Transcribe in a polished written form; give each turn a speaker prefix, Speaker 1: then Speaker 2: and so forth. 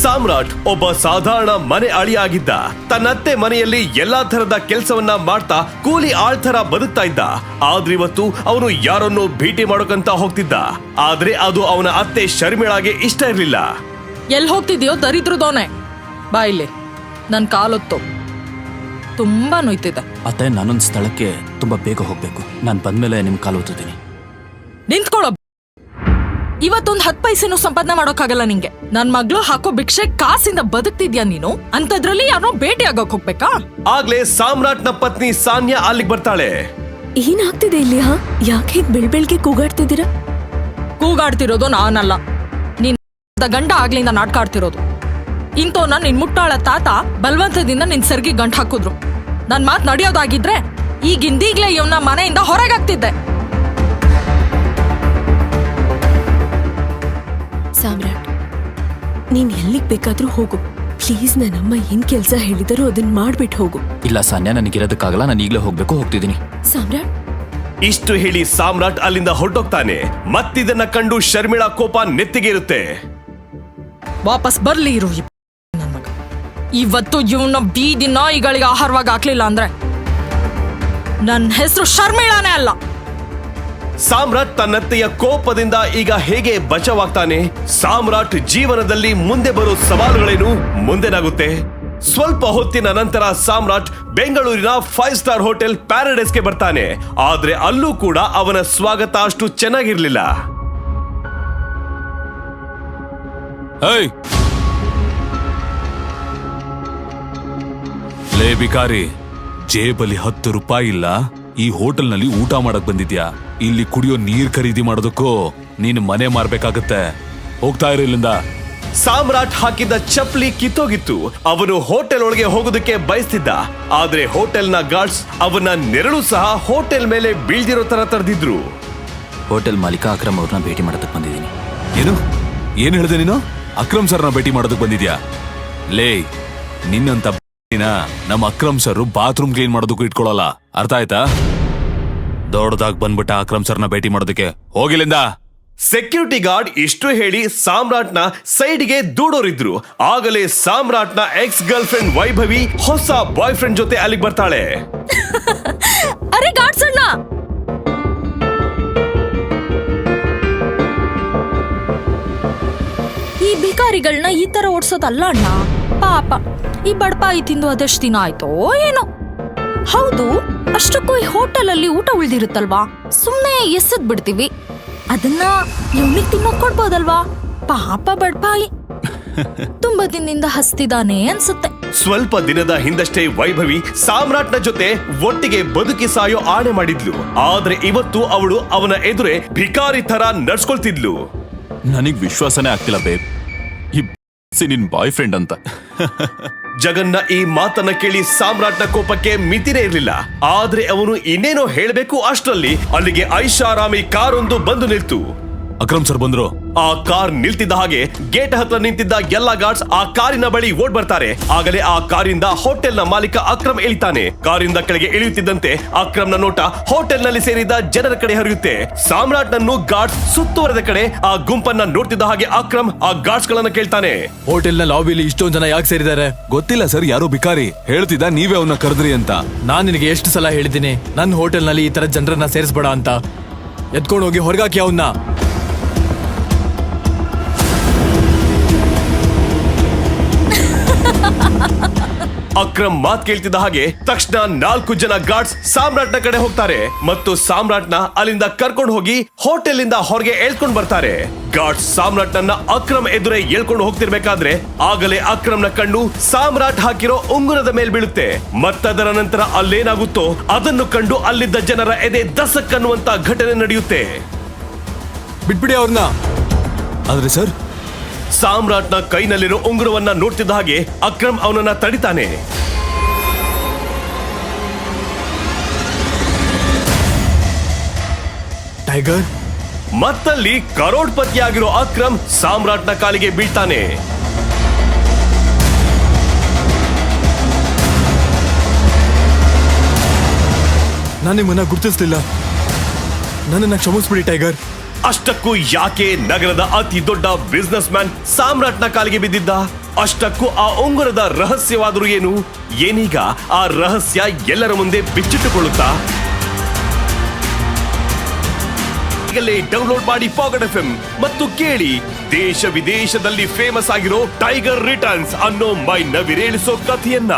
Speaker 1: ಸಾಮ್ರಾಟ್ ಒಬ್ಬ ಸಾಧಾರಣ ಮನೆ ಅಳಿಯಾಗಿದ್ದ. ತನ್ನತ್ತೆ ಮನೆಯಲ್ಲಿ ಎಲ್ಲಾ ತರದ ಕೆಲಸವನ್ನ ಮಾಡ್ತಾ ಕೂಲಿ ಆಳ್ ತರ ಬದುಕ್ತಾ ಇದ್ದ. ಆದ್ರಿವತ್ತು ಅವನು ಯಾರನ್ನೋ ಭೇಟಿ ಮಾಡೋಕಂತ ಹೋಗ್ತಿದ್ದ. ಆದ್ರೆ ಅದು ಅವನ ಅತ್ತೆ ಶರ್ಮಿಳಾಗೆ ಇಷ್ಟ ಇರ್ಲಿಲ್ಲ.
Speaker 2: ಎಲ್ಲಿ ಹೋಗ್ತಿದ್ಯೋ ದರಿದ್ರದೋನೆ, ಬಾ ಇಲ್ಲಿ. ನನ್ ಕಾಲೊತ್ತು ತುಂಬಾ ನೋಯ್ತಿದೆ.
Speaker 3: ಅತ್ತೆ, ನಾನೊಂದು ಸ್ಥಳಕ್ಕೆ ತುಂಬಾ ಬೇಗ ಹೋಗ್ಬೇಕು. ನಾನು ಬಂದ್ಮೇಲೆ ನಿಮ್ ಕಾಲು ಓದ್ತೀನಿ.
Speaker 2: ನಿಂತ್ಕೊಳ್ಳೋ. ಇವತ್ತೊಂದ್ 10 ಪೈಸೆನೂ ಸಂಪಾದನೆ ಮಾಡೋಕ್ಕಾಗಲ್ಲ ನಿಂಗೆ. ನನ್ ಮಗ್ಳು ಹಾಕೋ ಭಿಕ್ಷೆ ಕಾಸಿಂದ ಬದುಕ್ತಿದ್ಯಾ ನೀನು? ಅಂತದ್ರಲ್ಲಿ ಯಾರೋ ಭೇಟಿ ಆಗೋಕ್ ಹೋಗ್ಬೇಕಾ?
Speaker 1: ಆಗ್ಲೇ ಸಾಮ್ರಾಟ್ನ ಪತ್ನಿ ಸಾನ್ಯಾ ಅಲ್ಲಿಗೆ ಬರ್ತಾಳೆ.
Speaker 4: ಏನಾಗ್ತಿದೆ ಇಲ್ಲಿ? ಯಾಕೆ ಹೀಗ್ ಬೆಳ್ಬೆಳ್ಗೆ ಕೂಗಾಡ್ತಿದ್ದೀರಾ?
Speaker 2: ಕೂಗಾಡ್ತಿರೋದು ನಾನಲ್ಲ, ನಿನ್ ಗಂಡ ಆಗ್ಲಿಂದ ನಾಟಕ ಆಡ್ತಿರೋದು. ಇಂತೋನ ನಿನ್ ಮುಟ್ಟಾಳ ತಾತ ಬಲವಂತದಿಂದ ನಿನ್ ಸರ್ಗಿ ಗಂಟ್ ಹಾಕಿದ್ರು. ನನ್ ಮಾತ್ ನಡೆಯೋದಾಗಿದ್ರೆ ಈಗಿಂದೀಗ್ಲೇ ಇವನ್ನ ಮನೆಯಿಂದ ಹೊರಗಾಗ್ತಿದ್ದೆ.
Speaker 4: ಸಾಮ್ರಾಟ್, ನೀನ್ ಎಲ್ಲಿಗ್ ಬೇಕಾದ್ರೂ ಹೋಗು. ಪ್ಲೀಸ್, ನನ್ನಮ್ಮ ಏನ್ ಕೆಲ್ಸ ಹೇಳಿದಾರೋ ಅದನ್ನ ಮಾಡ್ಬಿಟ್ಟು ಹೋಗು.
Speaker 3: ಇಲ್ಲ ಸಾನ್ಯಾ, ನನಗಿರೋದಕ್ಕಾಗಲ್ಲ. ನಾನು ಈಗಲೇ ಹೋಗ್ತಿದ್ದೀನಿ.
Speaker 4: ಸಾಮ್ರಾಟ್,
Speaker 1: ಇಷ್ಟು ಹೇಳಿ ಸಾಮ್ರಾಟ್ ಅಲ್ಲಿಂದ ಹೊರಟೋಗ್ತಾನೆ. ಮತ್ತಿದನ್ನ ಕಂಡು ಶರ್ಮಿಳಾ ಕೋಪ ನೆತ್ತಿಗೇರುತ್ತೆ.
Speaker 2: ವಾಪಸ್ ಬರ್ಲಿ ಇರು ನನ್ ಮಗ. ಇವತ್ತು ಇವನ ಬೀದಿ ನಾಯಿಗಳಿಗೆ ಆಹಾರವಾಗಿ ಹಾಕ್ಲಿಲ್ಲ ಅಂದ್ರೆ ನನ್ನ ಹೆಸರು ಶರ್ಮಿಳಾನೇ ಅಲ್ಲ.
Speaker 1: ಸಾಮ್ರಾಟ್ ತನ್ನತ್ತೆಯ ಕೋಪದಿಂದ ಈಗ ಹೇಗೆ ಬಚಾವಾಗ್ತಾನೆ? ಸಾಮ್ರಾಟ್ ಜೀವನದಲ್ಲಿ ಮುಂದೆ ಬರೋ ಸವಾಲುಗಳೇನು? ಮುಂದೆನಾಗುತ್ತೆ? ಸ್ವಲ್ಪ ಹೊತ್ತಿನ ನಂತರ ಸಾಮ್ರಾಟ್ ಬೆಂಗಳೂರಿನ 5 ಸ್ಟಾರ್ ಹೋಟೆಲ್ ಪ್ಯಾರಡೈಸ್ಗೆ ಬರ್ತಾನೆ. ಆದ್ರೆ ಅಲ್ಲೂ ಕೂಡ ಅವನ ಸ್ವಾಗತ ಅಷ್ಟು ಚೆನ್ನಾಗಿರ್ಲಿಲ್ಲ.
Speaker 5: ಲೇ ಬಿಕಾರಿ, ಜೇಬಲ್ಲಿ 10 ರೂಪಾಯಿ ಇಲ್ಲ. ಈ ಹೋಟೆಲ್ ನಲ್ಲಿ ಊಟ ಮಾಡಕ್ ಬಂದಿದ್ಯಾ? ಇಲ್ಲಿ ಕುಡಿಯೋ ನೀರ್ ಖರೀದಿ ಮಾಡೋದಕ್ಕೂ ನೀನು ಮನೆ ಮಾರ್ಬೇಕಾಗತ್ತೆ. ಹೋಗ್ತಾ ಇರು ಇಲ್ಲಿಂದ.
Speaker 1: ಸಾಮ್ರಾಟ್ ಹಾಕಿದ್ದ ಚಪ್ಪಲಿ ಕಿತ್ತೋಗಿತ್ತು. ಅವನು ಹೋಟೆಲ್ ಒಳಗೆ ಹೋಗೋದಕ್ಕೆ ಬಯಸ್ತಿದ್ದ. ಆದ್ರೆ ಹೋಟೆಲ್ನ ಗಾರ್ಡ್ಸ್ ಅವನ ನೆರಳು ಸಹ ಹೋಟೆಲ್ ಮೇಲೆ ಬೀಳ್ದಿರೋ ತರ ತಡೆದಿದ್ರು.
Speaker 3: ಹೋಟೆಲ್ ಮಾಲೀಕ ಅಕ್ರಮ್ ಅವ್ರನ್ನ ಭೇಟಿ ಮಾಡೋದಕ್ಕೆ ಬಂದಿದ್ದೀನಿ.
Speaker 5: ಏನು ಹೇಳಿದೆ ನೀನು? ಅಕ್ರಮ್ ಸರ್ನ ಭೇಟಿ ಮಾಡೋದಕ್ಕೆ ಬಂದಿದ್ಯಾ? ಲೇ, ನಿನ್ನಂತ ನಮ್ಮ ಅಕ್ರಮ್ ಸರ್ ಬಾತ್ರೂಮ್ ಕ್ಲೀನ್ ಮಾಡೋದಕ್ಕೂ ಇಟ್ಕೊಳ್ಳಲ್ಲ. ಅರ್ಥ ಆಯ್ತಾ? ದೊಡ್ಡದಾಗ್ ಬಂದ್ಬಿಟ್ಟ ಅಕ್ರಮ್ ಸರ್ನ ಭೇಟಿ ಮಾಡೋದಕ್ಕೆ. ಹೋಗಿಲ್ಲಿಂದ.
Speaker 1: ಸೆಕ್ಯೂರಿಟಿ ಗಾರ್ಡ್ ಇಷ್ಟು ಹೇಳಿ ಸಾಮ್ರಾಟ್ನ ಸೈಡ್ಗೆ ದೂಡೋರಿದ್ರು. ಆಗಲೇ ಸಾಮ್ರಾಟ್ನ ಎಕ್ಸ್ ಗರ್ಲ್ ಫ್ರೆಂಡ್ ವೈಭವಿ ಹೊಸ ಬಾಯ್ ಫ್ರೆಂಡ್ ಜೊತೆ ಅಲ್ಲಿಗೆ ಬರ್ತಾಳೆ.
Speaker 2: ಅರೆ ಗಾರ್ಡ್ಸ್ ಅಣ್ಣ, ಈ ಭಿಕಾರಿಗಳನ್ನ ಈ ತರ ಓಡ್ಸೋದಲ್ಲ ಅಣ್ಣ. ಪಾಪ ಈ ಬಡಪಾಯಿ ತಿಂದು ಅದೆಷ್ಟು ದಿನ ಆಯ್ತೋ ಏನೋ. ಹೌದು, ಅಷ್ಟಕ್ಕೂ ಈ ಹೋಟೆಲ್ ಅಲ್ಲಿ ಊಟ ಉಳ್ದಿರುತ್ತಲ್ವಾ, ಸುಮ್ನೆ ಎಸದ್ ಬಿಡ್ತೀವಿ. ಅದನ್ನ ಇವನಿಗೆ ತಿನ್ನೋಕ್ ಕೊಡ್ಬೋದಲ್ವಾ? ಪಾಪ ಬಡಪಾಯಿ ತುಂಬಾ ದಿನದಿಂದ ಹಸ್ತಿದಾನೆ ಅನ್ಸುತ್ತೆ.
Speaker 1: ಸ್ವಲ್ಪ ದಿನದ ಹಿಂದಷ್ಟೇ ವೈಭವಿ ಸಾಮ್ರಾಟ್ನ ಜೊತೆ ಒಟ್ಟಿಗೆ ಬದುಕಿ ಸಾಯೋ ಆಣೆ ಮಾಡಿದ್ಲು. ಆದ್ರೆ ಇವತ್ತು ಅವಳು ಅವನ ಎದುರೇ ಭಿಕಾರಿ ತರ ನಡ್ಸ್ಕೊಳ್ತಿದ್ಲು.
Speaker 5: ನನಗ್ ವಿಶ್ವಾಸನೇ ಆಗ್ತಿಲ್ಲ ಬೇಬ್, ಈ ನಿನ್ ಬಾಯ್ ಫ್ರೆಂಡ್ ಅಂತ.
Speaker 1: ಜಗನ್ನ ಈ ಮಾತನ್ನ ಕೇಳಿ ಸಾಮ್ರಾಟ್ನ ಕೋಪಕ್ಕೆ ಮಿತಿನೇ ಇರಲಿಲ್ಲ. ಆದ್ರೆ ಅವನು ಇನ್ನೇನೋ ಹೇಳ್ಬೇಕು ಅಷ್ಟರಲ್ಲಿ ಅಲ್ಲಿಗೆ ಐಷಾರಾಮಿ ಕಾರೊಂದು ಬಂದು ನಿಲ್ತು.
Speaker 5: ಅಕ್ರಮ್ ಸರ್ ಬಂದ್ರು.
Speaker 1: ಆ ಕಾರ್ ನಿಲ್ತಿದ್ದ ಹಾಗೆ ಗೇಟ್ ಹತ್ರ ನಿಂತಿದ್ದ ಎಲ್ಲಾ ಗಾರ್ಡ್ಸ್ ಆ ಕಾರಿನ ಬಳಿ ಓಡ್ ಬರ್ತಾರೆ. ಆಗಲೇ ಆ ಕಾರಿಂದ ಹೋಟೆಲ್ ನ ಮಾಲೀಕ ಅಕ್ರಮ್ ಇಳಿತಾನೆ. ಕಾರಿಂದ ಕೆಳಗೆ ಇಳಿಯುತ್ತಿದ್ದಂತೆ ಅಕ್ರಮ್ನ ನೋಟ ಹೋಟೆಲ್ ನಲ್ಲಿ ಸೇರಿದ ಜನರ ಕಡೆ ಹರಿಯುತ್ತೆ. ಸಾಮ್ರಾಟ್ ನನ್ನು ಗಾರ್ಡ್ಸ್ ಸುತ್ತುವರೆದ ಕಡೆ ಆ ಗುಂಪನ್ನ ನೋಡ್ತಿದ್ದ ಹಾಗೆ ಅಕ್ರಮ್ ಆ ಗಾರ್ಡ್ಸ್ ಗಳನ್ನ ಕೇಳ್ತಾನೆ.
Speaker 6: ಹೋಟೆಲ್ ನ ಲಾಬಿಲಿ ಇಷ್ಟೊಂದು ಜನ ಯಾಕೆ ಸೇರಿದ್ದಾರೆ?
Speaker 5: ಗೊತ್ತಿಲ್ಲ ಸರ್, ಯಾರೋ ಬಿಕಾರಿ ಹೇಳ್ತಿದ್ದ ನೀವೇ ಅವನ್ನ ಕರೆದ್ರಿ ಅಂತ.
Speaker 6: ನಾನ್ ನಿನಗೆ ಎಷ್ಟು ಸಲ ಹೇಳಿದ್ದೀನಿ ನನ್ನ ಹೋಟೆಲ್ ನಲ್ಲಿ ಈ ತರ ಜನರನ್ನ ಸೇರಿಸಬೇಡ ಅಂತ. ಎತ್ಕೊಂಡು ಹೋಗಿ ಹೊರಗಾಕಿ ಅವನ್ನ.
Speaker 1: ಅಕ್ರಮ್ ಮಾತ್ ಕೇಳ್ತಿದ್ದ ಹಾಗೆ ತಕ್ಷಣ 4 ಜನ ಗಾರ್ಡ್ಸ್ ಸಾಮ್ರಾಟ್ನ ಕಡೆ ಹೋಗ್ತಾರೆ ಮತ್ತು ಸಾಮ್ರಾಟ್ನ ಅಲ್ಲಿಂದ ಕರ್ಕೊಂಡು ಹೋಗಿ ಹೋಟೆಲ್ ಇಂದ ಹೊರಗೆ ಎಳ್ಕೊಂಡು ಬರ್ತಾರೆ. ಗಾರ್ಡ್ಸ್ ಸಾಮ್ರಾಟ್ನನ್ನ ಅಕ್ರಮ್ ಎದುರೇ ಎಳ್ಕೊಂಡು ಹೋಗ್ತಿರ್ಬೇಕಾದ್ರೆ ಆಗಲೇ ಅಕ್ರಮ್ನ ಕಣ್ಣು ಸಾಮ್ರಾಟ್ ಹಾಕಿರೋ ಉಂಗುರದ ಮೇಲ್ ಬೀಳುತ್ತೆ. ಮತ್ತದರ ನಂತರ ಅಲ್ಲೇನಾಗುತ್ತೋ ಅದನ್ನು ಕಂಡು ಅಲ್ಲಿದ್ದ ಜನರ ಎದೆ ದಸಕ್ ಅನ್ನುವಂತ ಘಟನೆ ನಡೆಯುತ್ತೆ.
Speaker 6: ಬಿಟ್ಬಿಡಿ ಅವ್ರನ್ನ.
Speaker 5: ಆದ್ರೆ ಸರ್,
Speaker 1: ಸಾಮ್ರಾಟ್ನ ಕೈನಲ್ಲಿರೋ ಉಂಗುರವನ್ನ ನೋಡ್ತಿದ್ದ ಹಾಗೆ ಅಕ್ರಮ್ ಅವನನ್ನ ತಡಿತಾನೆ.
Speaker 6: ಟೈಗರ್.
Speaker 1: ಮತ್ತಲ್ಲಿ ಕರೋಡ್ಪತಿಯಾಗಿರೋ ಅಕ್ರಮ್ ಸಾಮ್ರಾಟ್ನ ಕಾಲಿಗೆ ಬೀಳ್ತಾನೆ.
Speaker 6: ನಾನು ನಿಮ್ಮನ್ನ ಗುರ್ತಿಸ್ಲಿಲ್ಲ. ನನ್ನನ್ನ ಕ್ಷಮಿಸ್ಬಿಡಿ ಟೈಗರ್.
Speaker 1: ಅಷ್ಟಕ್ಕೂ ಯಾಕೆ ನಗರದ ಅತಿ ದೊಡ್ಡ ಬಿಸ್ನೆಸ್ ಮ್ಯಾನ್ ಸಾಮ್ರಾಟ್ನ ಕಾಲಿಗೆ ಬಿದ್ದಿದ್ದ? ಅಷ್ಟಕ್ಕೂ ಆ ಉಂಗುರದ ರಹಸ್ಯವಾದರೂ ಏನು? ಏನೀಗ ಆ ರಹಸ್ಯ ಎಲ್ಲರ ಮುಂದೆ ಬಿಚ್ಚಿಟ್ಟುಕೊಳ್ಳುತ್ತಾ? ಈಗಲೇ ಡೌನ್ಲೋಡ್ ಮಾಡಿ ಪಾಕೆಟ್ FM ಮತ್ತು ಕೇಳಿ ದೇಶ ವಿದೇಶದಲ್ಲಿ ಫೇಮಸ್ ಆಗಿರೋ ಟೈಗರ್ ರಿಟರ್ನ್ಸ್ ಅನ್ನೋ ಮೈ ನವಿರೇಳಿಸೋ ಕಥೆಯನ್ನ.